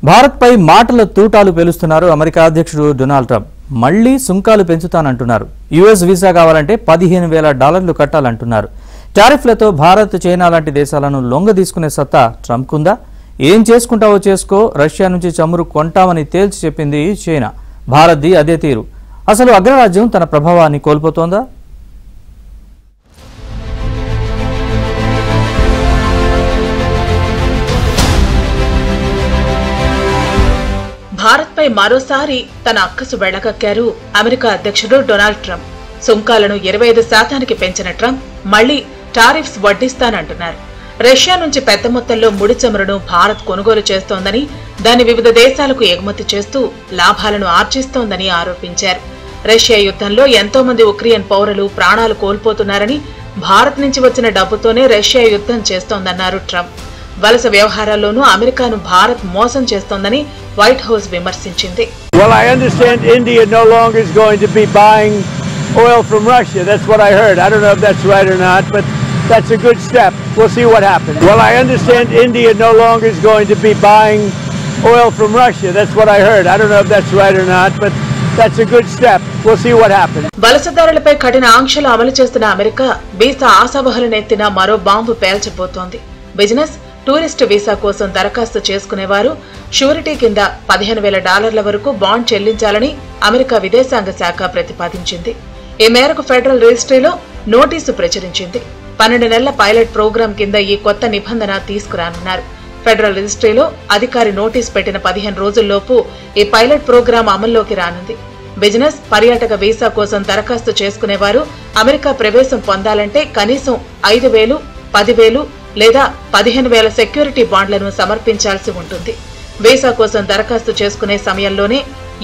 భారత్పై మాటల తూటాలు పేలుస్తున్నారు అమెరికా అధ్యక్షుడు డొనాల్డ్ ట్రంప్. మళ్లీ సుంకాలు పెంచుతానంటున్నారు. యుఎస్ వీసా కావాలంటే $15,000 కట్టాలంటున్నారు. టారిఫ్లతో భారత్, చైనా లాంటి దేశాలను లొంగ తీసుకునే సత్తా ట్రంప్కుందా? ఏం చేసుకుంటావో చేసుకో, రష్యా నుంచి చమురు కొంటామని తేల్చి చెప్పింది చైనా. భారత్ది అదే తీరు. అసలు అగ్రరాజ్యం తన ప్రభావాన్ని కోల్పోతోందా? భారత్పై మరోసారి తన అక్కసు వెళ్లగక్కారు అమెరికా అధ్యక్షుడు డొనాల్డ్ ట్రంప్. సుంకాలను 25% పెంచిన ట్రంప్ మళ్లీ టారిఫ్స్ వడ్డిస్తానంటున్నారు. రష్యా నుంచి పెద్ద మొత్తంలో ముడి చమురును భారత్ కొనుగోలు చేస్తోందని, దాన్ని వివిధ దేశాలకు ఎగుమతి చేస్తూ లాభాలను ఆర్జిస్తోందని ఆరోపించారు. రష్యా యుద్ధంలో ఎంతో మంది ఉక్రెయిన్ పౌరులు ప్రాణాలు కోల్పోతున్నారని, భారత్ నుంచి వచ్చిన డబ్బుతోనే రష్యా యుద్ధం చేస్తోందన్నారు ట్రంప్. వలస వ్యవహారాల్లోనూ అమెరికాను భారత్ మోసం చేస్తోందని వైట్ హౌస్ విమర్శించింది. Well, I understand India no longer is going to be buying oil from Russia. That's what I heard. I don't know if that's right or not, but that's a good step. We'll see what happens. Well, I understand India no longer is going to be buying oil from Russia. That's what I heard. I don't know if that's right or not, but that's a good step. We'll see what happens. వలసదారులపై కఠిన ఆంక్షలు అమలు చేస్తున్న America visa ఆశావహులనెత్తిన మరో bomb పేల్చబోతోంది. Business, tourist visa కోసం దరఖాస్తు చేసుకునేవారు surety కింద $15,000 వరకు బాండ్ చెల్లించాలని అమెరికా విదేశాంగ శాఖ ప్రతిపాదించింది. ఈ మేరకు ఫెడరల్ రిజిస్ట్రీలో నోటీసు ప్రచురించింది. 12 నెలల పైలట్ ప్రోగ్రాం కింద ఈ కొత్త నిబంధన తీసుకురానున్నారు. ఫెడరల్ రిజిస్ట్రీలో అధికారి నోటీసు పెట్టిన 15 రోజుల్లోపు ఈ పైలట్ ప్రోగ్రాం అమల్లోకి రానుంది. బిజినెస్, పర్యాటక వీసా కోసం దరఖాస్తు చేసుకునేవారు అమెరికా ప్రవేశం పొందాలంటే కనీసం 5,000, 10,000 లేదా 15,000 సెక్యూరిటీ బాండ్లను సమర్పించాల్సి ఉంటుంది. వీసా కోసం దరఖాస్తు చేసుకునే సమయంలోనే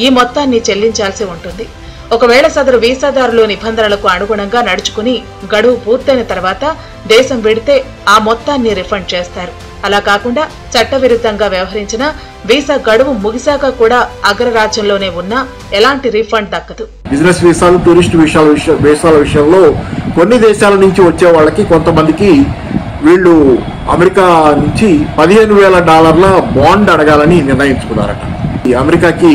ఈ మొత్తాన్ని చెల్లించాల్సి ఉంటుంది. ఒకవేళ సదరు వీసాదారులు నిబంధనలకు అనుగుణంగా నడుచుకుని గడువు పూర్తయిన తర్వాత దేశం విడితే ఆ మొత్తాన్ని రిఫండ్ చేస్తారు. అలా కాకుండా చట్టవిరుద్ధంగా వ్యవహరించిన వీసా గడువు ముగిశాక కూడా అగ్రరాజ్యంలోనే ఉన్నా ఎలాంటి రీఫండ్ దక్కదు. బిజినెస్ వీసాలు, టూరిస్ట్ వీసాల విషయంలో కొన్ని దేశాల నుంచి వచ్చే వాళ్ళకి కొంతమందికి వీళ్ళు అమెరికా నుంచి $15,000 బాండ్ అడగాలని నిర్ణయించుకున్నారట. ఈ అమెరికాకి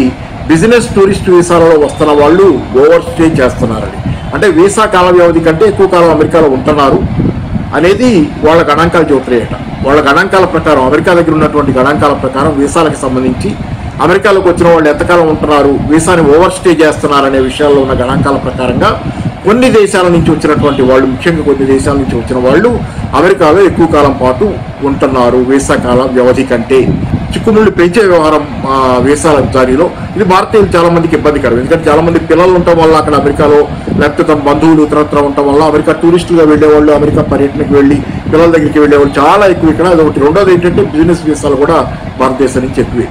బిజినెస్, టూరిస్ట్ వీసాలలో వస్తున్న వాళ్ళు ఓవర్ స్టే చేస్తున్నారని, అంటే వీసా కాల వ్యవధి కంటే ఎక్కువ కాలం అమెరికాలో ఉంటున్నారు అనేది వాళ్ళ గణాంకాలు చెబుతున్నాయట. వాళ్ళ గణాంకాల ప్రకారం, అమెరికా దగ్గర ఉన్నటువంటి గణాంకాల ప్రకారం వీసాలకు సంబంధించి అమెరికాలోకి వచ్చిన వాళ్ళు ఎంతకాలం ఉంటున్నారు, వీసాని ఓవర్ స్టే చేస్తున్నారనే విషయాల్లో ఉన్న గణాంకాల ప్రకారంగా కొన్ని దేశాల నుంచి వచ్చినటువంటి వాళ్ళు, ముఖ్యంగా కొన్ని దేశాల నుంచి వచ్చిన వాళ్ళు అమెరికాలో ఎక్కువ కాలం పాటు ఉంటున్నారు వీసా కాల వ్యవధి కంటే. చిక్కుముళ్ళు పెంచే వ్యవహారం వీసాల జారీలో ఇది భారతీయులు చాలా మందికి ఇబ్బందికరం. ఎందుకంటే చాలా మంది పిల్లలు ఉండటం వల్ల అక్కడ అమెరికాలో, లేకపోతే తమ బంధువులు ఇతరత్ర ఉండటం వల్ల అమెరికా టూరిస్టులుగా వెళ్లేవాళ్ళు, అమెరికా పర్యటనకు వెళ్ళి పిల్లల దగ్గరికి వెళ్లేవాళ్ళు చాలా ఎక్కువ ఇక్కడ. అదొకటి. రెండోది ఏంటంటే బిజినెస్ వీసాలు కూడా భారతదేశం నుంచి ఎక్కువే.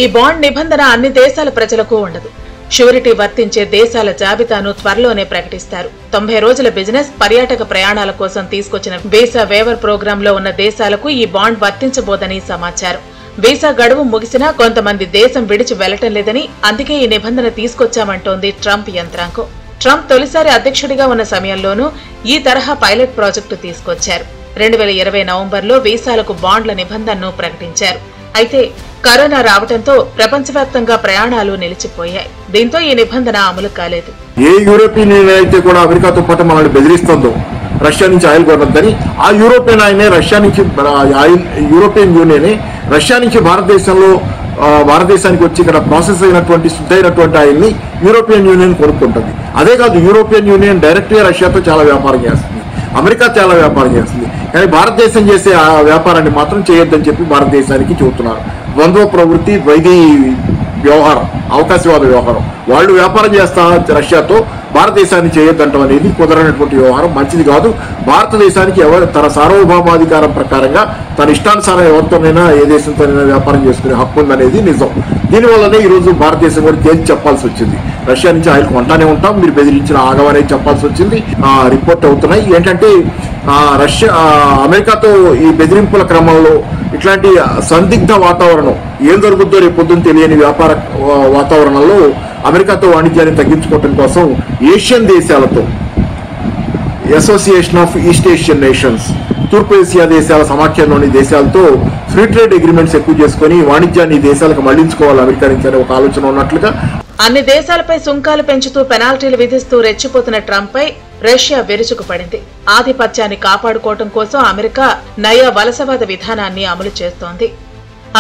ఈ బాండ్ నిబంధన అన్ని దేశాల ప్రజలకు ఉండదు. షూరిటీ వర్తించే దేశాల జాబితాను త్వరలోనే ప్రకటిస్తారు. 90 రోజుల బిజినెస్, పర్యాటక ప్రయాణాల కోసం తీసుకొచ్చిన వీసా వేవర్ ప్రోగ్రాంలో ఉన్న దేశాలకు ఈ బాండ్ వర్తించబోదని సమాచారం. వీసా గడువు ముగిసినా కొంతమంది దేశం విడిచి వెళ్లటం లేదని, అందుకే ఈ నిబంధన తీసుకొచ్చామంటోంది ట్రంప్ యంత్రాంగం. ట్రంప్ తొలిసారి అధ్యక్షుడిగా ఉన్న సమయంలోనూ ఈ తరహా పైలట్ ప్రాజెక్టు తీసుకొచ్చారు. 2020 నవంబర్లో వీసాలకు బాండ్ల నిబంధనను ప్రకటించారు. అయితే కరోనా రావడంతో ప్రపంచవ్యాప్తంగా ప్రయాణాలు నిలిచిపోయాయి. దీంతో ఈ నిబంధన అమలు కాలేదు. ఏ యూరోపియన్ యూనియన్ అయితే కూడా అమెరికాతో పాటు మనల్ని బెదిరిస్తుందో రష్యా నుంచి ఆయిల్ కొనొద్దని, ఆ యూరోపియన్ యూనియనే రష్యా నుంచి భారతదేశానికి వచ్చి ఇక్కడ ప్రాసెస్ అయినటువంటి శుద్ధైనటువంటి ఆయిల్ని యూరోపియన్ యూనియన్ కొనుక్కుంటుంది. అదే కాదు, యూరోపియన్ యూనియన్ డైరెక్ట్గా రష్యాతో చాలా వ్యాపారం చేస్తుంది, అమెరికా చాలా వ్యాపారం చేస్తుంది. కానీ భారతదేశం చేసే ఆ వ్యాపారాన్ని మాత్రం చేయొద్దని చెప్పి భారతదేశానికి చెబుతున్నారు. ద్వంద్వ ప్రవృత్తి, ద్వైతీ వ్యవహారం, అవకాశవాద వ్యవహారం. వాళ్ళు వ్యాపారం చేస్తా రష్యాతో, భారతదేశాన్ని చేయొద్దంటం అనేది కుదరనటువంటి వ్యవహారం, మంచిది కాదు. భారతదేశానికి తన సార్వభౌమాధికారం ప్రకారంగా తన ఇష్టానుసారం ఎవరితోనైనా, ఏ దేశంతోనైనా వ్యాపారం చేసుకునే హక్కు ఉందనేది నిజం. దీనివల్లనే ఈరోజు భారతదేశం కూడా తేల్చి చెప్పాల్సి వచ్చింది. రష్యా నుంచి ఆయిల్ కొంటానే ఉంటాం, మీరు బెదిరించిన ఆగమనేది చెప్పాల్సి వచ్చింది. రిపోర్ట్ అవుతున్నాయి ఏంటంటే అమెరికాతో ఈ బెదిరింపుల క్రమంలో ఇట్లాంటి సందిగ్ధ వాతావరణం, ఏం జరుగుతుందో రేపు పొద్దున్న తెలియని వ్యాపార వాతావరణంలో అమెరికాతో వాణిజ్యాన్ని తగ్గించుకోవడం కోసం ఏషియన్ దేశాలతో, association of east Asian nations, తూర్పు ఏసియా దేశాల సమాఖ్యంలోని దేశాలతో ఫ్రీ ట్రేడ్ అగ్రిమెంట్స్ ఎక్కువ చేసుకుని వాణిజ్యాన్ని దేశాలకు మళ్లించుకోవాలి అమెరికా నుంచి అనే ఒక ఆలోచన ఉన్నట్లుగా. అన్ని దేశాలపై సుంకాలు పెంచుతూ పెనాల్టీలు విధిస్తూ రెచ్చిపోతున్న ట్రంప్ పై రష్యా విరుచుకుపడింది. ఆధిపత్యాన్ని కాపాడుకోవటం కోసం అమెరికా నయ వలసవాద విధానాన్ని అమలు చేస్తోంది.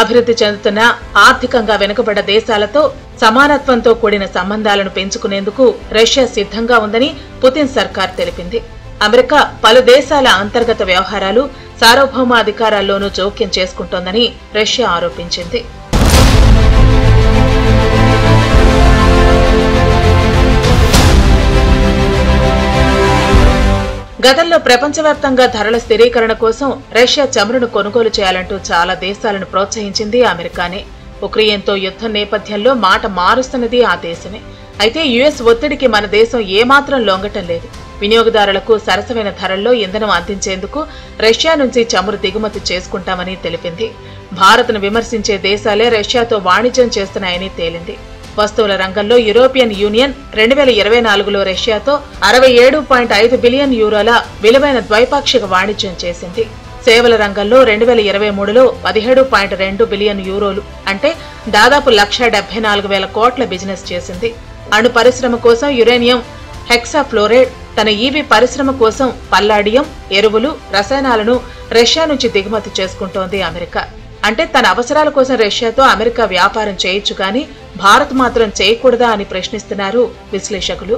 అభివృద్ధి చెందుతున్న ఆర్థికంగా వెనుకబడ్డ దేశాలతో సమానత్వంతో కూడిన సంబంధాలను పెంచుకునేందుకు రష్యా సిద్ధంగా ఉందని పుతిన్ సర్కార్ తెలిపింది. అమెరికా పలు దేశాల అంతర్గత వ్యవహారాలు, సార్వభౌమాధికారాల్లోనూ జోక్యం చేసుకుంటోందని రష్యా ఆరోపించింది. గతంలో ప్రపంచవ్యాప్తంగా ధరల స్థిరీకరణ కోసం రష్యా చమురును కొనుగోలు చేయాలంటూ చాలా దేశాలను ప్రోత్సహించింది అమెరికానే. ఉక్రెయిన్తో యుద్ధం నేపథ్యంలో మాట మారుస్తున్నది ఆ దేశమే. అయితే యుఎస్ ఒత్తిడికి మన దేశం ఏమాత్రం లొంగటం లేదు. వినియోగదారులకు సరసమైన ధరల్లో ఇంధనం అందించేందుకు రష్యా నుంచి చమురు దిగుమతి చేసుకుంటామని తెలిపింది. భారత్ను విమర్శించే దేశాలే రష్యాతో వాణిజ్యం చేస్తున్నాయని తేలింది. వస్తువుల రంగంలో యూరోపియన్ యూనియన్ 2024లో రష్యాతో 67.5 బిలియన్ యూరోల విలువైన ద్వైపాక్షిక వాణిజ్యం చేసింది. సేవల రంగంలో 2023లో 17.2 బిలియన్ యూరోలు అంటే దాదాపు 1,74,000 కోట్ల బిజినెస్ చేసింది. అణు పరిశ్రమ కోసం యురేనియం హెక్సాఫ్లోరైడ్, తన ఈవీ పరిశ్రమ కోసం పల్లాడియం, ఎరువులు, రసాయనాలను రష్యా నుంచి దిగుమతి చేసుకుంటోంది అమెరికా. అంటే తన అవసరాల కోసం రష్యాతో అమెరికా వ్యాపారం చేయొచ్చు కానీ భారత్ మాత్రం చేయకూడదా అని ప్రశ్నిస్తున్నారు విశ్లేషకులు.